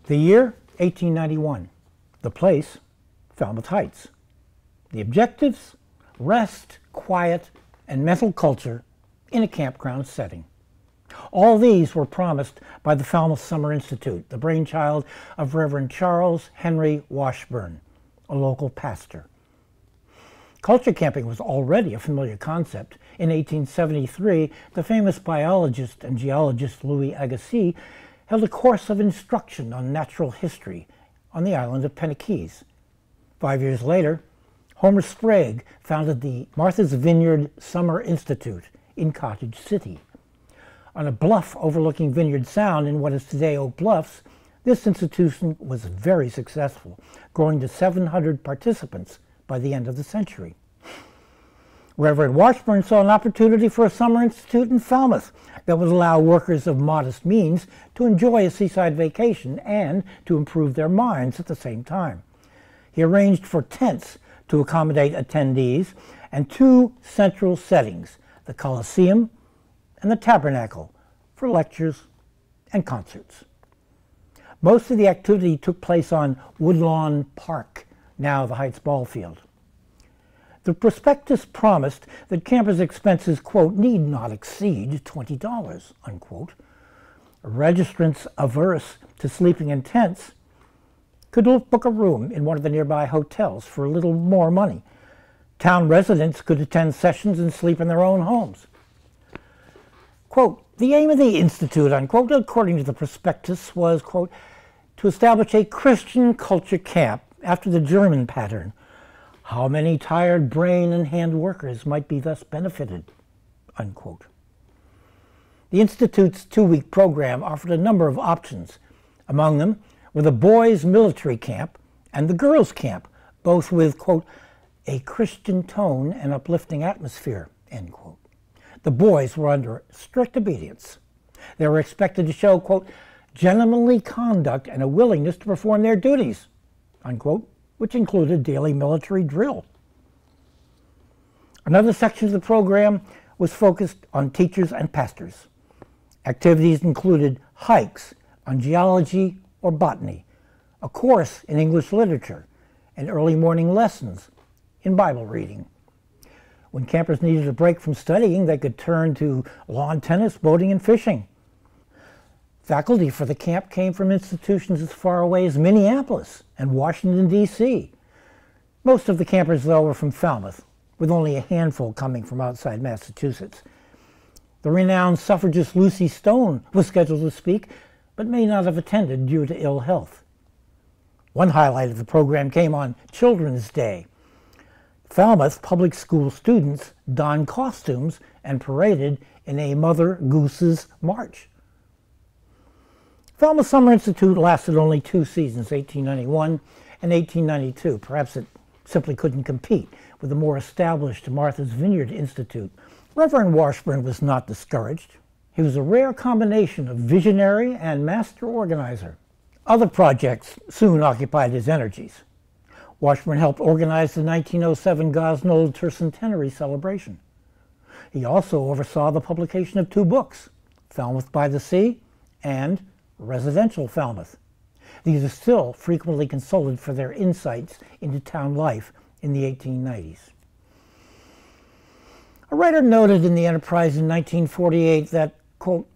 The year, 1891. The place, Falmouth Heights. The objectives, rest, quiet, and mental culture in a campground setting. All these were promised by the Falmouth Summer Institute, the brainchild of Reverend Charles Henry Washburn, a local pastor. Culture camping was already a familiar concept. In 1873, the famous biologist and geologist Louis Agassiz held a course of instruction on natural history on the island of Pennakees. 5 years later, Homer Sprague founded the Martha's Vineyard Summer Institute in Cottage City. On a bluff overlooking Vineyard Sound in what is today Oak Bluffs, this institution was very successful, growing to 700 participants by the end of the century. Reverend Washburn saw an opportunity for a summer institute in Falmouth that would allow workers of modest means to enjoy a seaside vacation and to improve their minds at the same time. He arranged for tents to accommodate attendees and two central settings, the Coliseum and the Tabernacle, for lectures and concerts. Most of the activity took place on Woodlawn Park, now the Heights Ball Field. The prospectus promised that campers' expenses, quote, need not exceed $20, unquote. Registrants averse to sleeping in tents could book a room in one of the nearby hotels for a little more money. Town residents could attend sessions and sleep in their own homes. Quote, the aim of the Institute, unquote, according to the prospectus, was, quote, to establish a Christian culture camp after the German pattern. How many tired brain and hand workers might be thus benefited, unquote. The Institute's two-week program offered a number of options. Among them were the boys' military camp and the girls' camp, both with, quote, a Christian tone and uplifting atmosphere, end quote. The boys were under strict obedience. They were expected to show, quote, gentlemanly conduct and a willingness to perform their duties, unquote, which included daily military drill. Another section of the program was focused on teachers and pastors. Activities included hikes on geology or botany, a course in English literature, and early morning lessons in Bible reading. When campers needed a break from studying, they could turn to lawn tennis, boating, and fishing. Faculty for the camp came from institutions as far away as Minneapolis and Washington, D.C. Most of the campers, though, were from Falmouth, with only a handful coming from outside Massachusetts. The renowned suffragist Lucy Stone was scheduled to speak, but may not have attended due to ill health. One highlight of the program came on Children's Day. Falmouth public school students donned costumes and paraded in a Mother Goose's March. Falmouth Summer Institute lasted only 2 seasons, 1891 and 1892. Perhaps it simply couldn't compete with the more established Martha's Vineyard Institute. Reverend Washburn was not discouraged. He was a rare combination of visionary and master organizer. Other projects soon occupied his energies. Washburn helped organize the 1907 Gosnold Tercentenary celebration. He also oversaw the publication of 2 books, Falmouth by the Sea and Residential Falmouth. These are still frequently consulted for their insights into town life in the 1890s. A writer noted in the Enterprise in 1948 that, quote,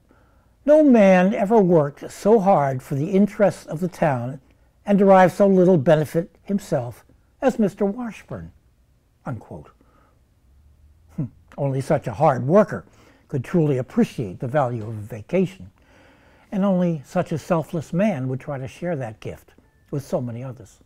no man ever worked so hard for the interests of the town and derived so little benefit himself as Mr. Washburn, unquote. Only such a hard worker could truly appreciate the value of a vacation. And only such a selfless man would try to share that gift with so many others.